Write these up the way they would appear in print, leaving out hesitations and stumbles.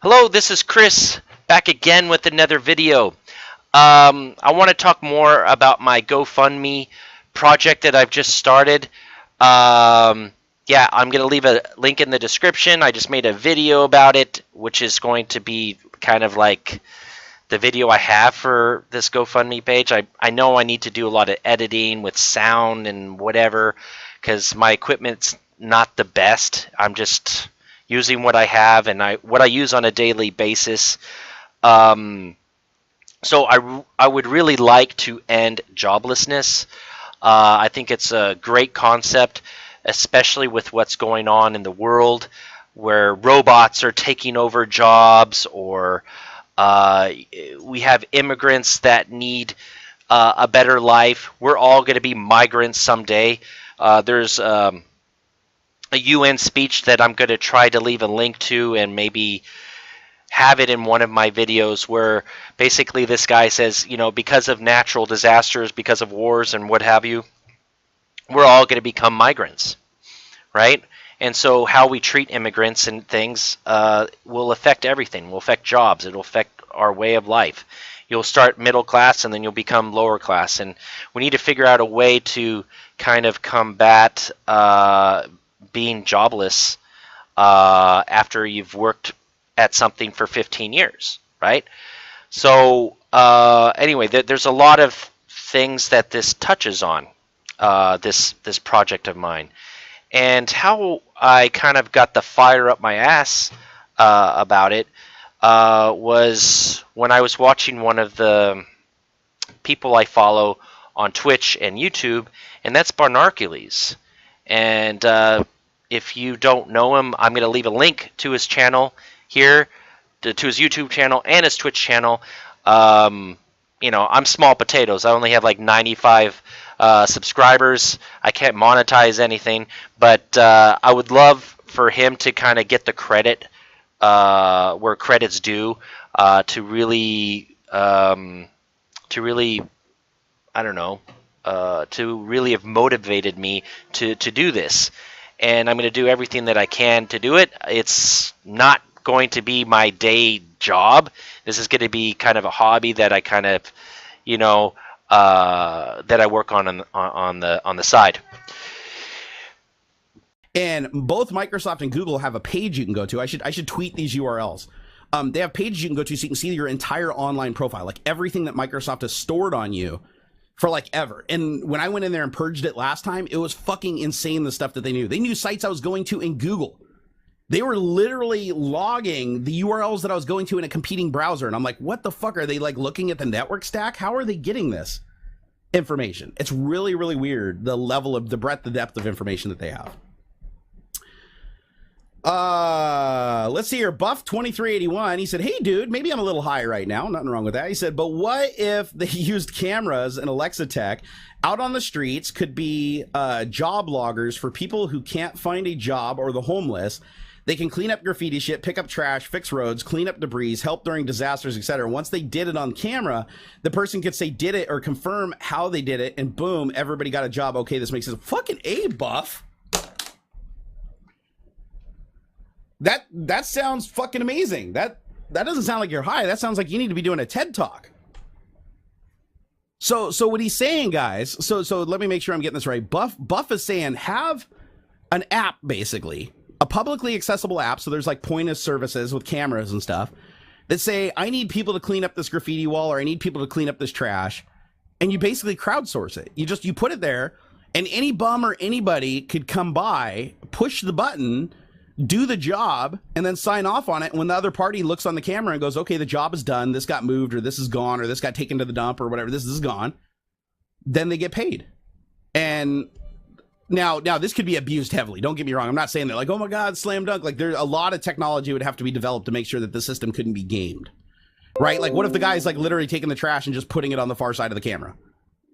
Hello, this is Chris, back again with another video. I want to talk more about my GoFundMe project that I've just started. Yeah, I'm going to leave a link in the description. I just made a video about it, which is going to be kind of like the video I have for this GoFundMe page. I know I need to do a lot of editing with sound and whatever, because my equipment's not the best. I'm just using what I have and what I use on a daily basis. So I would really like to end joblessness. I think it's a great concept, especially with what's going on in the world, where robots are taking over jobs, or we have immigrants that need a better life. We're all going to be migrants someday. There's a UN speech that I'm going to try to leave a link to and maybe have it in one of my videos, where basically this guy says, you know, because of natural disasters, because of wars and what have you, we're all going to become migrants, right? And so how we treat immigrants and things will affect everything. Will affect jobs. It'll affect our way of life. You'll start middle class and then you'll become lower class. And we need to figure out a way to kind of combat being jobless after you've worked at something for 15 years, right? So anyway, there's a lot of things that this touches on, this project of mine. And how I kind of got the fire up my ass about it was when I was watching one of the people I follow on Twitch and YouTube, and that's Barnacules. And if you don't know him, I'm going to leave a link to his channel here, to his YouTube channel and his Twitch channel. You know, I'm small potatoes. I only have like 95 subscribers. I can't monetize anything, but I would love for him to kind of get the credit where credit's due, to really, I don't know, to really have motivated me to do this. And I'm going to do everything that I can to do it. It's not going to be my day job. This is going to be kind of a hobby that I kind of, you know, that I work on the side. And both Microsoft and Google have a page you can go to. I should tweet these URLs. They have pages you can go to so you can see your entire online profile, like everything that Microsoft has stored on you for like ever. And when I went in there and purged it last time, it was fucking insane, the stuff that they knew. They knew sites I was going to in Google. They were literally logging the URLs that I was going to in a competing browser. And I'm like, what the fuck? Are they like looking at the network stack? How are they getting this information? It's really, really weird, the level of the breadth, the depth of information that they have. Let's see here. Buff 2381. He said, hey dude, maybe I'm a little high right now. Nothing wrong with that. He said, but what if they used cameras and Alexa tech out on the streets? Could be job loggers for people who can't find a job or the homeless. They can clean up graffiti shit, pick up trash, fix roads, clean up debris, help during disasters, etc. Once they did it on camera, the person could say did it or confirm how they did it, and boom, everybody got a job. Okay, this makes sense. Fucking A, Buff. That sounds fucking amazing. That doesn't sound like you're high. That sounds like you need to be doing a TED Talk. So what he's saying, guys, so let me make sure I'm getting this right. Buff is saying have an app, basically, a publicly accessible app. So there's like point of services with cameras and stuff that say, I need people to clean up this graffiti wall, or I need people to clean up this trash. And you basically crowdsource it. You put it there, and any bum or anybody could come by, push the button, do the job, and then sign off on it. And when the other party looks on the camera and goes, okay, the job is done, this got moved, or this is gone, or this got taken to the dump, or whatever, this is gone, then they get paid. And now this could be abused heavily. Don't get me wrong. I'm not saying that like, oh my God, slam dunk. Like, there's a lot of technology would have to be developed to make sure that the system couldn't be gamed, right? Like, what if the guy's like literally taking the trash and just putting it on the far side of the camera?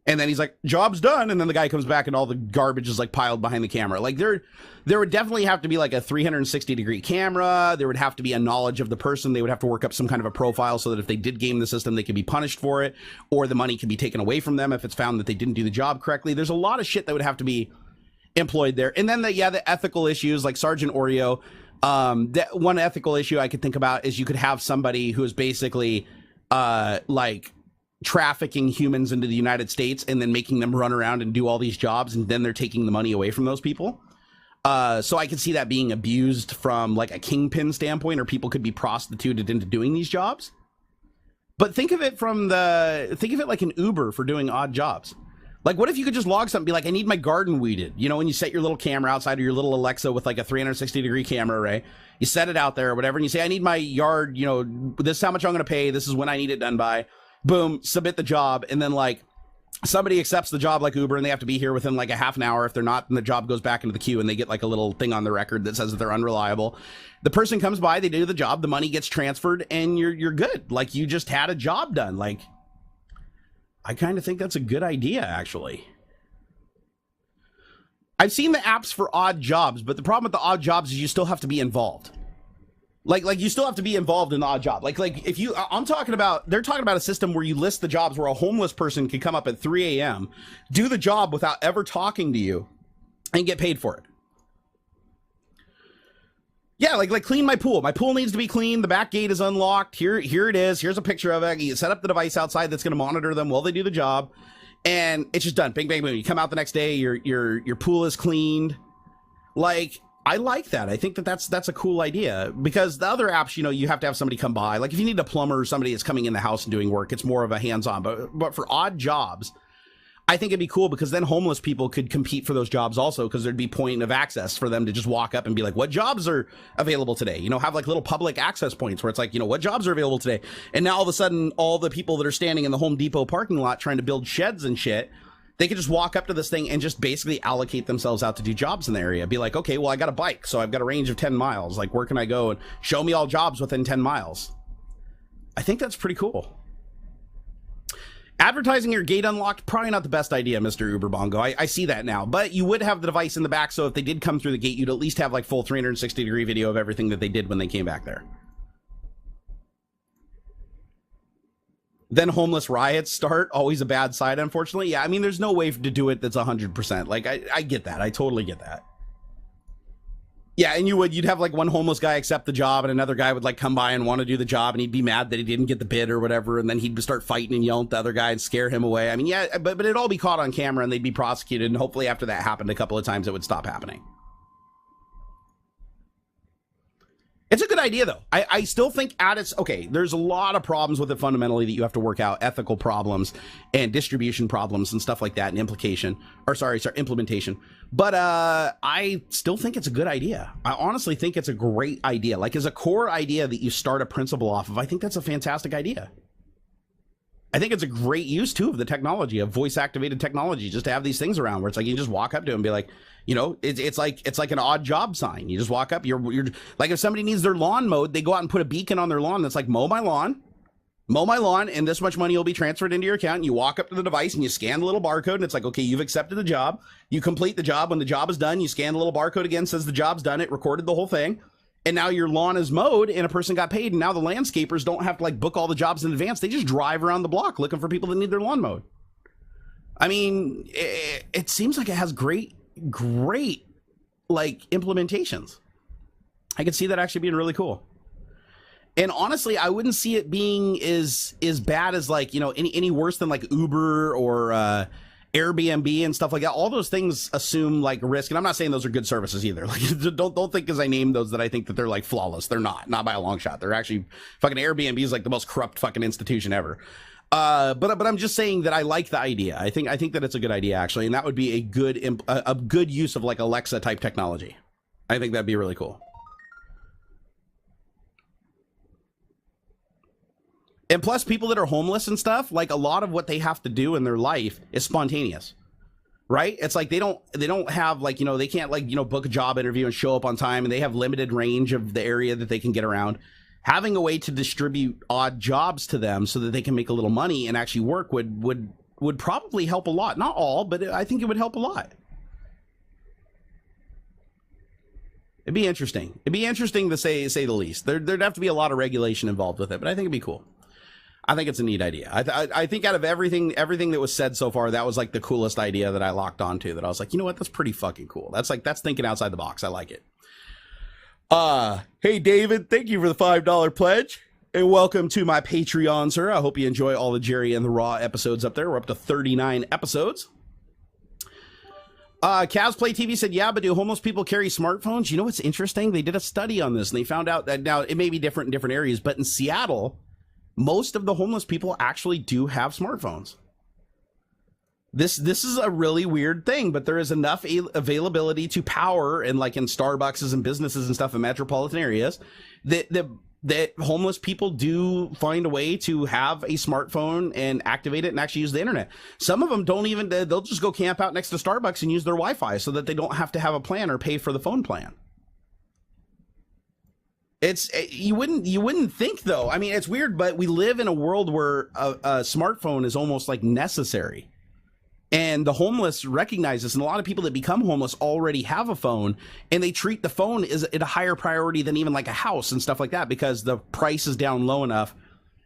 And then he's like, job's done. And then the guy comes back and all the garbage is like piled behind the camera. Like there would definitely have to be like a 360-degree camera. There would have to be a knowledge of the person. They would have to work up some kind of a profile so that if they did game the system, they could be punished for it, or the money could be taken away from them if it's found that they didn't do the job correctly. There's a lot of shit that would have to be employed there. And then the ethical issues, like Sergeant Oreo That one ethical issue I could think about is you could have somebody who is basically like trafficking humans into the United States and then making them run around and do all these jobs, and then they're taking the money away from those people. So I could see that being abused from like a kingpin standpoint, or people could be prostituted into doing these jobs. But think of it like an Uber for doing odd jobs. Like, what if you could just log something and be like, I need my garden weeded, you know, and you set your little camera outside, or your little Alexa with like a 360-degree camera array. You set it out there or whatever, and you say, I need my yard, you know, this is how much I'm going to pay. This is when I need it done by. Boom, submit the job. And then like somebody accepts the job like Uber, and they have to be here within like a half an hour. If they're not, then the job goes back into the queue, and they get like a little thing on the record that says that they're unreliable. The person comes by, they do the job, the money gets transferred, and you're good. Like, you just had a job done. Like, I kind of think that's a good idea, actually. I've seen the apps for odd jobs, but the problem with the odd jobs is you still have to be involved. Like you still have to be involved in the odd job. Like if you, they're talking about a system where you list the jobs where a homeless person can come up at 3 a.m., do the job without ever talking to you, and get paid for it. Yeah, like clean my pool. My pool needs to be cleaned. The back gate is unlocked. Here it is. Here's a picture of it. You set up the device outside that's going to monitor them while they do the job, and it's just done. Bing, bang, boom. You come out the next day. Your pool is cleaned. Like, I like that. I think that's a cool idea, because the other apps, you know, you have to have somebody come by. Like, if you need a plumber or somebody that's coming in the house and doing work, it's more of a hands-on. But for odd jobs, I think it'd be cool, because then homeless people could compete for those jobs also, because there'd be point of access for them to just walk up and be like, what jobs are available today? You know, have like little public access points where it's like, you know, what jobs are available today? And now all of a sudden, all the people that are standing in the Home Depot parking lot trying to build sheds and shit, they could just walk up to this thing and just basically allocate themselves out to do jobs in the area. Be like, okay, well, I got a bike, so I've got a range of 10 miles. Like, where can I go? And show me all jobs within 10 miles. I think that's pretty cool. Advertising your gate unlocked, probably not the best idea, Mr. Uber Bongo. I see that now. But you would have the device in the back, so if they did come through the gate, you'd at least have like full 360-degree video of everything that they did when they came back there. Then homeless riots start. Always a bad side, unfortunately. Yeah, I mean, there's no way to do it that's 100%. Like, I get that. I totally get that. Yeah, and you'd have like one homeless guy accept the job, and another guy would like come by and want to do the job, and he'd be mad that he didn't get the bid or whatever, and then he'd start fighting and yelling at the other guy and scare him away. I mean, yeah, but it'd all be caught on camera, and they'd be prosecuted, and hopefully after that happened a couple of times, it would stop happening. It's a good idea, though. I still think okay, there's a lot of problems with it fundamentally that you have to work out, ethical problems and distribution problems and stuff like that, and implementation. But I still think it's a good idea. I honestly think it's a great idea. Like, as a core idea that you start a principle off of, I think that's a fantastic idea. I think it's a great use, too, of the technology, of voice-activated technology, just to have these things around where it's like you just walk up to them and be like, you know, it's like an odd job sign. You just walk up, you're like, if somebody needs their lawn mowed, they go out and put a beacon on their lawn that's like, mow my lawn, and this much money will be transferred into your account. And you walk up to the device and you scan the little barcode, and it's like, okay, you've accepted the job. You complete the job. When the job is done, you scan the little barcode again, says the job's done. It recorded the whole thing. And now your lawn is mowed, and a person got paid, and now the landscapers don't have to like book all the jobs in advance. They just drive around the block looking for people that need their lawn mowed. I mean, it seems like it has great like implementations. I could see that actually being really cool. And honestly, I wouldn't see it being as bad as, like, you know, any worse than like Uber or Airbnb and stuff like that. All those things assume like risk, and I'm not saying those are good services either. Like, don't think because I named those that I think that they're like flawless. They're not by a long shot. They're actually, fucking Airbnb is like the most corrupt fucking institution ever. But I'm just saying that I like the idea. I think that it's a good idea, actually, and that would be a good use of like Alexa type technology. I think that'd be really cool. And plus, people that are homeless and stuff, like, a lot of what they have to do in their life is spontaneous, right? It's like they don't have, like, you know, they can't, like, you know, book a job interview and show up on time, and they have limited range of the area that they can get around. Having a way to distribute odd jobs to them so that they can make a little money and actually work would probably help a lot. Not all, but I think it would help a lot. It'd be interesting. It'd be interesting to say the least. There'd have to be a lot of regulation involved with it, but I think it'd be cool. I think it's a neat idea. I think out of everything that was said so far, that was like the coolest idea that I locked onto, that I was like, you know what, that's pretty fucking cool. That's thinking outside the box. I like it. Hey David, thank you for the $5 pledge. And welcome to my Patreon, sir. I hope you enjoy all the Jerry and the Raw episodes up there. We're up to 39 episodes. Cavs Play TV said, yeah, but do homeless people carry smartphones? You know what's interesting? They did a study on this, and they found out that now it may be different in different areas, but in Seattle, most of the homeless people actually do have smartphones. This is a really weird thing, but there is enough availability to power and like in Starbucks and businesses and stuff in metropolitan areas that homeless people do find a way to have a smartphone and activate it and actually use the internet. Some of them don't even, they'll just go camp out next to Starbucks and use their Wi-Fi so that they don't have to have a plan or pay for the phone plan. It's you wouldn't think though. I mean, it's weird, but we live in a world where a smartphone is almost like necessary. And the homeless recognize this, and a lot of people that become homeless already have a phone, and they treat the phone as a higher priority than even like a house and stuff like that, because the price is down low enough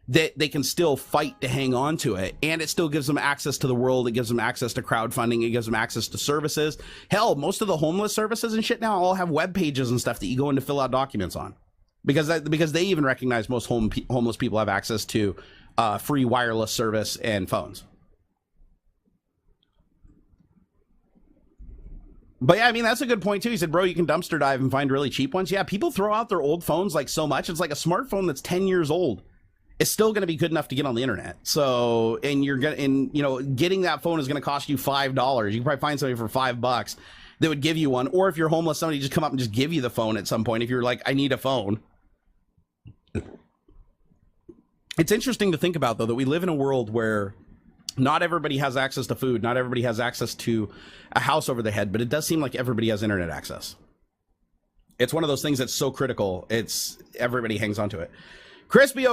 that they can still fight to hang on to it. And it still gives them access to the world. It gives them access to crowdfunding. It gives them access to services. Hell, most of the homeless services and shit now all have web pages and stuff that you go in to fill out documents on, because they even recognize most homeless people have access to free wireless service and phones. But yeah, I mean, that's a good point too. He said, bro, you can dumpster dive and find really cheap ones. Yeah, people throw out their old phones like so much. It's like a smartphone that's 10 years old. It's still going to be good enough to get on the internet. So, and getting that phone is going to cost you $5. You can probably find somebody for $5 that would give you one. Or if you're homeless, somebody just come up and just give you the phone at some point. If you're like, I need a phone. It's interesting to think about though, that we live in a world where not everybody has access to food. Not everybody has access to a house over their head, but it does seem like everybody has internet access. It's one of those things that's so critical. Everybody hangs on to it. Crispy